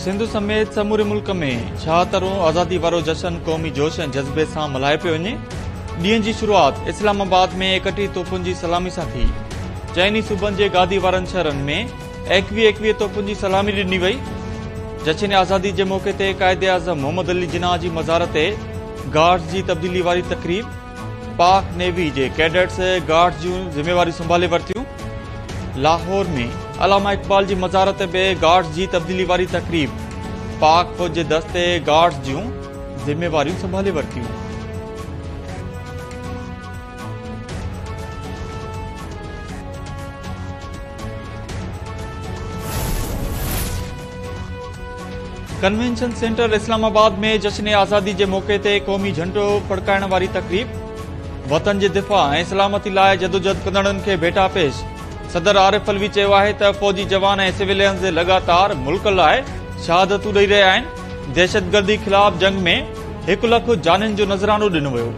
सिंध समेत समूरे मुल्क में 76 आज़ादी वारो जश्न क़ौमी जोश ऐं जज़्बे सां मल्हाए पियो वञे। ॾींहं जी शुरूआत इस्लामाबाद में 31 तोपुनि जी सलामी सां थी। चइनी सूबनि जे गादी वारनि शहरनि में 21 तोपुनि जी सलामी ॾिनी वई। जश्न आज़ादी जे मौक़े ते क़ाइदे आज़म मोहम्मद अली जिन्ना जी मज़ार ते गार्ड्स जी तब्दीली वारी तक़रीब। पाक नेवी जे कैडेट्स गार्ड्स जूं ज़िम्मेवारियूं संभाले वरितियूं। लाहौर में अलामा इक़बाल जी मज़ार ते बि गार्ड्स जी तब्दीली वारी तक़रीब। पाक फ़ौज जे दस्ते गार्ड्स जूं ज़िम्मेवारियूं संभाले वरितियूं। कन्वेंशन सेंटर इस्लामाबाद में जश्न आज़ादी जे मौक़े ते क़ौमी झंडो फड़काइण वारी तक़रीब। वतन जे दिफ़ा ऐं सलामती लाइ जदोजहद कंदड़नि खे भेटा पेश। सदर आरिफ अलवी चयो आहे त फ़ौजी जवान ऐं सिविलियन्स लगातार मुल्क लाइ शहादतूं ॾेई रहिया आहिनि। दहशतगर्दी ख़िलाफ़ जंग में 1 लख जानियुनि जो नज़रानो ॾिनो वियो।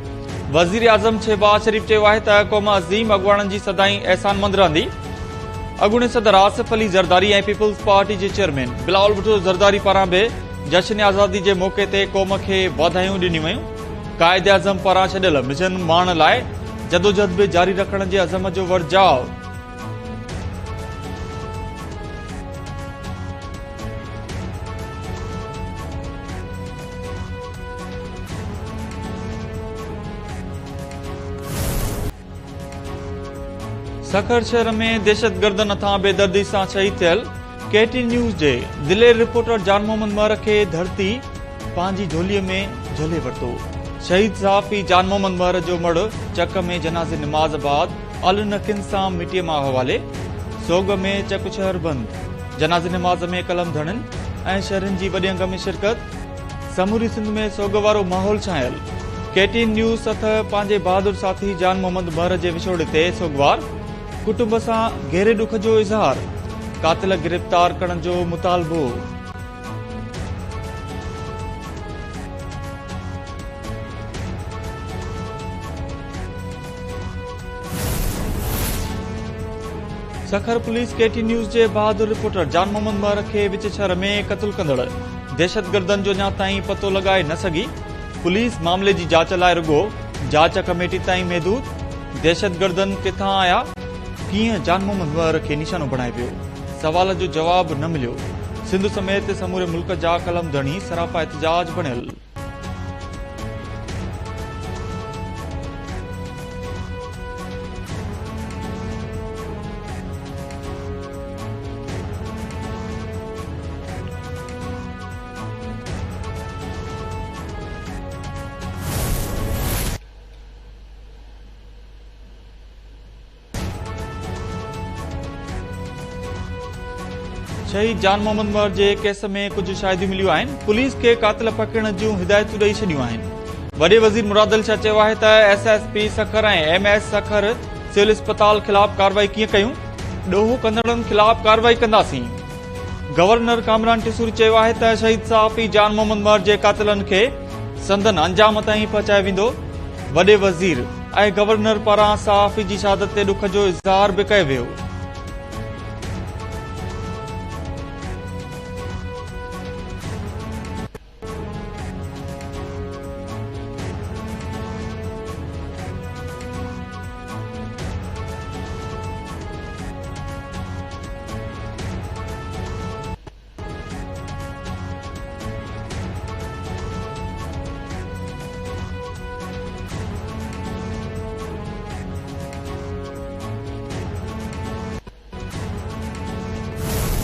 वज़ीर आज़म शहबाज शरीफ़ चयो आहे त क़ौम अज़ीम अॻुवाणनि जी सदाईं अहसानमंद रहंदी। अॻूणे सदर आसिफ अली ज़रदारी ऐं पीपल्स पार्टी जे चेयरमैन बिलावल भुट्टो ज़रदारी पारां बि जश्न आज़ादी जे मौक़े ते क़ौम खे वाधायूं ॾिनियूं वयूं। क़ाइदे आज़म पारां छॾियल मिशन माण लाइ जदोजहद बि जारी रखण जे अज़म जो वर्जाउ। सखर शहर में दहशतगर्दन हथां बेदर्दी सां शहीद थियल केटी न्यूज़ जे दिलेर रिपोर्टर जान मोहम्मद महर खे धरती पंहिंजी झोलीअ में झले वरितो। शहीद सहाफ़ी जान मोहम्मद महर जो मड़ चक में जनाज़े नमाज़ बाद अल नकिन सां मिटीअ मां हवाले। सोग में चक शहर बंद। जनाज़े नमाज़ में कलम धणनि ऐं शहरनि जी वॾी अंग में शिरकत। समूरी सिंध में सोग वारो माहौल छायल। केटी न्यूज़ हथ पंहिंजे बहादुर साथी जान मोहम्मद महर जे विछोड़े ते सोगवार। कुटुंब सां गहरे दुख जो इज़हार। कातिल गिरफ़्तार करण जो मुतालबो। सखर पुलिस केटी न्यूज़ जे बहादुर रिपोर्टर जान मोहम्मद महर खे विच शहर में क़त्ल कंदड़ दहशतगर्दनि जो अञा ताईं पतो लॻाए न सघी। पुलिस मामले जी जाच लाइ रुगो जाच कमेटी ताईं महदूद। दहशतगर्दनि किथां आया, कीअं जान मोहम्मद महर खे निशानो बणाए वियो, सवाल जो जवाब न मिलियो। सिंध समेत समूरे मुल्क जा कलम धणी सरापा एहतजाज बणियल। शहीद जान मोहम्मद महर जे केस में कुछ शाहिदियूं मिलियूं आहिनि। पुलिस खे कातिल पकड़ण जूं हिदायतूं ॾेई छॾियूं आहिनि। वॾे वज़ीर मुरादल शाह चयो आहे त SSP सखर ऐं MS सखर सिविल अस्पताल ख़िलाफ़ कार्रवाई कीअं कयूं, ॾोहो कंदड़नि ख़िलाफ़ कार्रवाई कंदासीं। गवर्नर कामरान टिसूरी चयो आहे त शहीद सहाफ़ी जान मोहम्मद महर जे कातिलनि खे संदन अंजाम ताईं पहुचाए वेंदो। वॾे वज़ीर ऐं गवर्नर पारां सहाफ़ी जी शहादत ते ॾुख जो इज़हार बि कयो वियो।